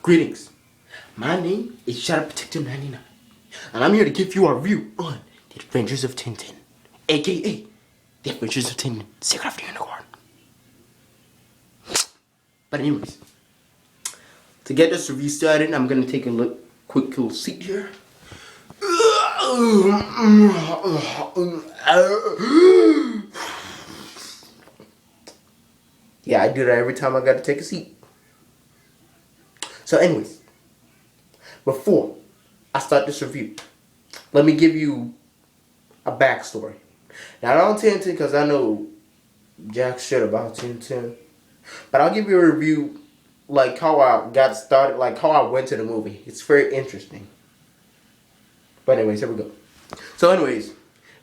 Greetings. My name is Shadow Protector 99, and I'm here to give you a review on The Adventures of Tintin, aka The Adventures of Tintin, Secret of the Unicorn. But anyways, to get this review started, I'm gonna take a quick little seat here. Yeah, I do that every time I gotta take a seat. So anyways, before I start this review, let me give you a backstory. Not on TinTin, because I know jack shit about TinTin, but I'll give you a review like how I got started, like how I went to the movie. It's very interesting. But anyways, here we go. So anyways,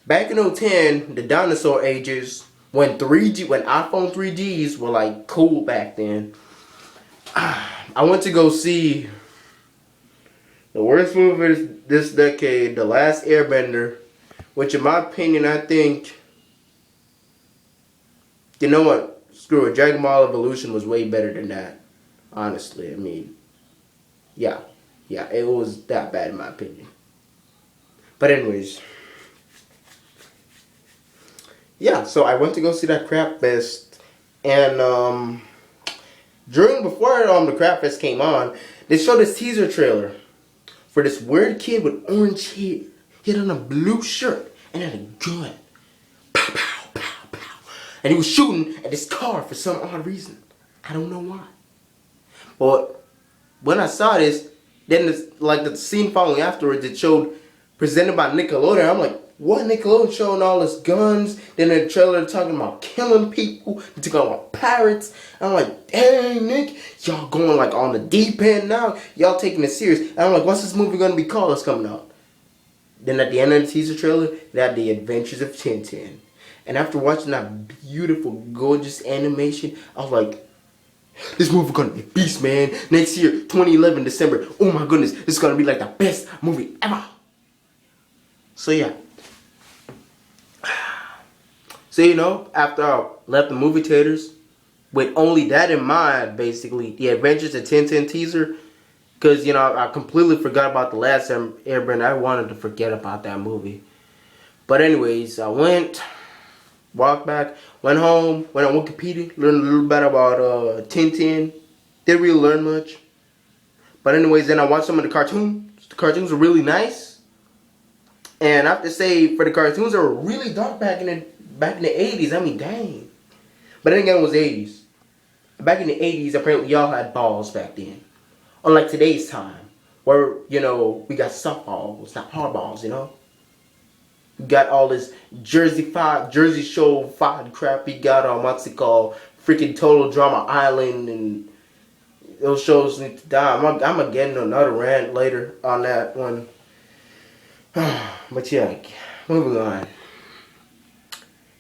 back in 2010, the dinosaur ages, when iPhone 3Gs were like cool back then, I went to go see the worst movie this decade, The Last Airbender, which in my opinion, I think, you know what, screw it, Dragon Ball Evolution was way better than that, honestly. I mean, yeah, it was that bad in my opinion. But anyways, yeah, so I went to go see that crap fest, and before the crap fest came on, they showed this teaser trailer for this weird kid with orange hair. He had on a blue shirt and had a gun. Pow, pow, pow, pow. And he was shooting at this car for some odd reason. I don't know why. But when I saw this, then the scene following afterwards, it showed presented by Nickelodeon. I'm like, what? Nickelodeon showing all his guns? Then the trailer talking about killing people. They're talking about pirates. I'm like, dang, Nick, y'all going like on the deep end now. Y'all taking it serious. And I'm like, what's this movie gonna be called that's coming out? Then at the end of the teaser trailer, they had The Adventures of Tintin. And after watching that beautiful, gorgeous animation, I was like, this movie gonna be a beast, man. Next year, 2011, December. Oh my goodness, this is gonna be like the best movie ever. So yeah. So you know, after I left the movie theaters, with only that in mind, basically, The Adventures of Tintin teaser, because, you know, I completely forgot about The Last Airbender. I wanted to forget about that movie. But anyways, I walked back, went home, went on Wikipedia, learned a little bit about Tintin. Didn't really learn much. But anyways, then I watched some of the cartoons. The cartoons were really nice. And I have to say, for the cartoons, they were really dark back in the 80s. I mean, dang. But then again, it was 80s. Back in the 80s, apparently y'all had balls back then. Unlike today's time, where, you know, we got soft balls, not hard balls, you know. We got all this Jersey Shore 5 crap. We got, what's it called, freaking Total Drama Island, and those shows need to die. I'm gonna get into another rant later on that one. But yeah, moving on.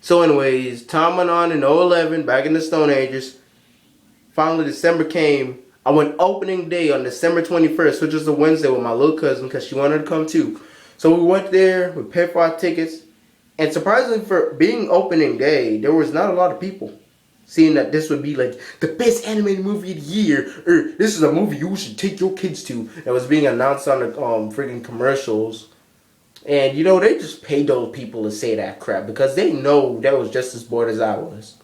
So anyways, time went on in 2011, back in the Stone Ages. Finally, December came. I went opening day on December 21st, which was a Wednesday, with my little cousin, because she wanted to come too. So we went there, we paid for our tickets, and surprisingly for being opening day, there was not a lot of people. Seeing that this would be like the best animated movie of the year, or this is a movie you should take your kids to, that was being announced on the freaking commercials. And you know, they just paid those people to say that crap, because they know that was just as bored as I was.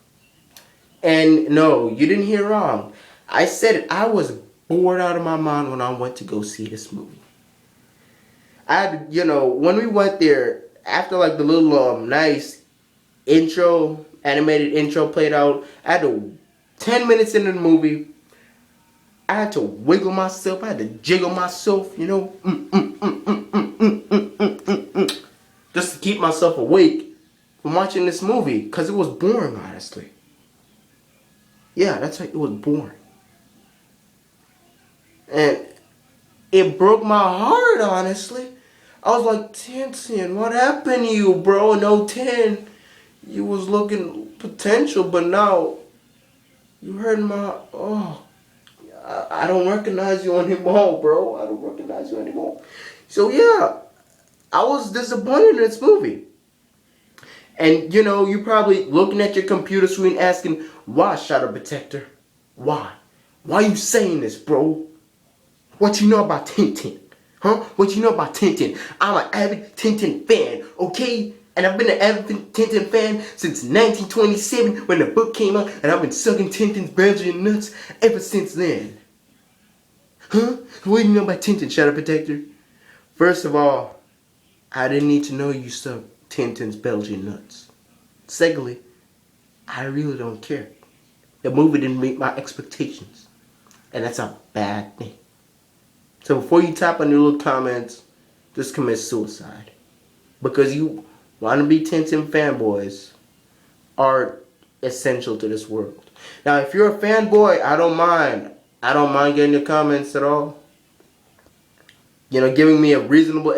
And no, you didn't hear wrong. I said it. I was bored out of my mind when I went to go see this movie. I had, you know, when we went there, after like the little nice intro, animated intro played out, I had to, 10 minutes into the movie, I had to wiggle myself, I had to jiggle myself, you know, just to keep myself awake from watching this movie, because it was boring, honestly. Yeah, that's right, it was boring. And it broke my heart, honestly. I was like, TinTin, what happened to you, bro? In 2010, you was looking potential, but now you hurt my, I don't recognize you anymore, bro. I don't recognize you anymore. So yeah, I was disappointed in this movie. And you know, you probably looking at your computer screen asking, why, Shadow Protector? Why? Why are you saying this, bro? What you know about TinTin? Huh? What you know about TinTin? I'm an avid TinTin fan, okay? And I've been an avid TinTin fan since 1927 when the book came out, and I've been sucking Tintin's Belgian nuts ever since then. Huh? What do you know about TinTin, Shadow Protector? First of all, I didn't need to know you suck Tintin's Belgian nuts. Secondly, I really don't care. The movie didn't meet my expectations, and that's a bad thing. So before you tap on your little comments, just commit suicide. Because you want to be TinTin fanboys are essential to this world. Now, if you're a fanboy, I don't mind. I don't mind getting your comments at all. You know, giving me a reasonable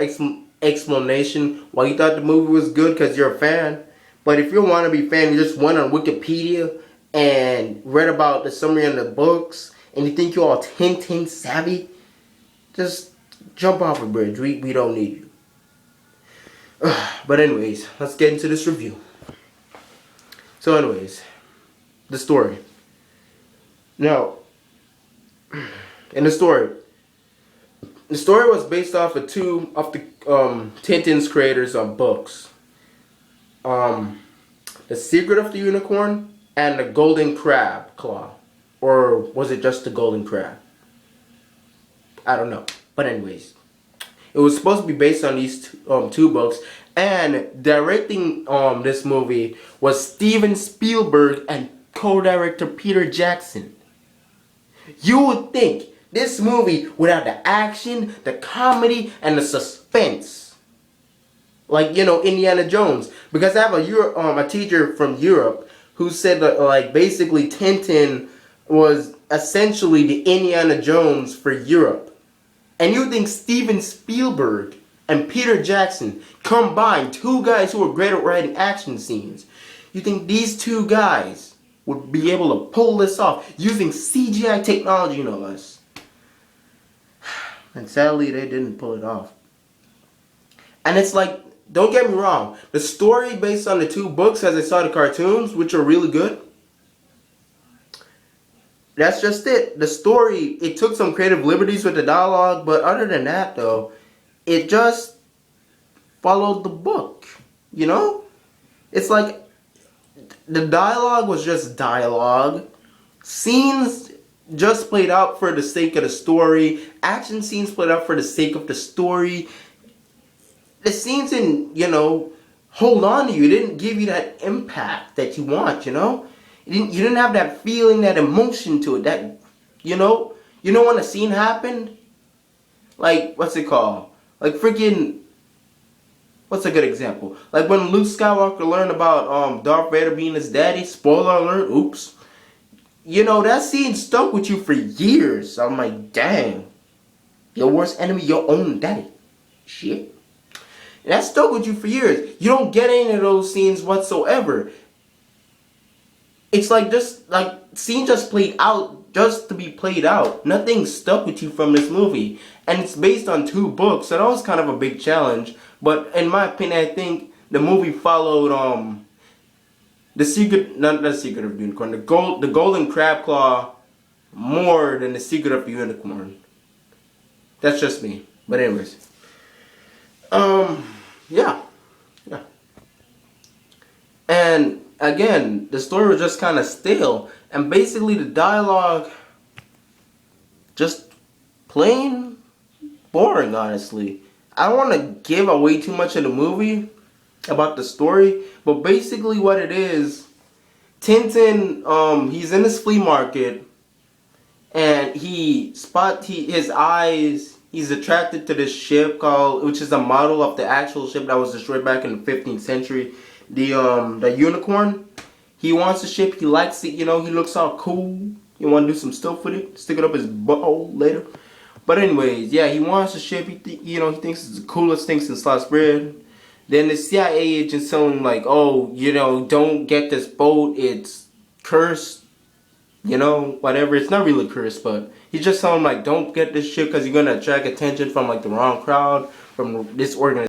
explanation why you thought the movie was good because you're a fan. But if you're a wannabe fan, you just went on Wikipedia and read about the summary in the books, and you think you're all TinTin savvy, just jump off a bridge. We don't need you. But anyways, let's get into this review. So anyways, the story. Now, in the story was based off of two of the Tintin's creators of books. The Secret of the Unicorn and the Golden Crab Claw. Or was it just the Golden Crab? I don't know. But anyways, it was supposed to be based on these two books. And directing this movie was Steven Spielberg and co-director Peter Jackson. You would think this movie would have the action, the comedy, and the suspense. Like, you know, Indiana Jones. Because I have a teacher from Europe who said that, like, basically Tintin was essentially the Indiana Jones for Europe. And you think Steven Spielberg and Peter Jackson combined, two guys who are great at writing action scenes. You think these two guys would be able to pull this off using CGI technology, no less. And sadly, they didn't pull it off. And it's like, don't get me wrong, the story based on the two books as I saw the cartoons, which are really good, that's just it. The story, it took some creative liberties with the dialogue, but other than that, though, it just followed the book, you know? It's like, the dialogue was just dialogue. Scenes just played out for the sake of the story. Action scenes played out for the sake of the story. The scenes didn't, you know, hold on to you. It didn't give you that impact that you want, you know? You didn't have that feeling, that emotion to it, that, you know when a scene happened? Like, what's it called? Like freaking, what's a good example? Like when Luke Skywalker learned about Darth Vader being his daddy, spoiler alert, oops. You know, that scene stuck with you for years. I'm like, dang. Your worst enemy, your own daddy. Shit. And that stuck with you for years. You don't get any of those scenes whatsoever. It's like scene just played out just to be played out. Nothing stuck with you from this movie. And it's based on two books, so that was kind of a big challenge. But in my opinion, I think the movie followed the Secret of the Unicorn, the Golden Crab Claw more than the Secret of the Unicorn. That's just me. But anyways. Yeah. And again, the story was just kind of stale. And basically the dialogue, just plain boring, honestly. I don't want to give away too much of the movie about the story. But basically what it is, Tintin, he's in this flea market. And he's attracted to this ship which is a model of the actual ship that was destroyed back in the 15th century. The unicorn. He wants the ship. He likes it. You know, he looks all cool. You want to do some stuff with it. Stick it up his butthole later. But anyways, yeah, he wants the ship. He thinks it's the coolest thing since sliced bread. Then the CIA agent telling him like, oh, you know, don't get this boat. It's cursed. You know, whatever. It's not really cursed, but he's just telling him like, don't get this ship because you're gonna attract attention from like the wrong crowd, from this organization.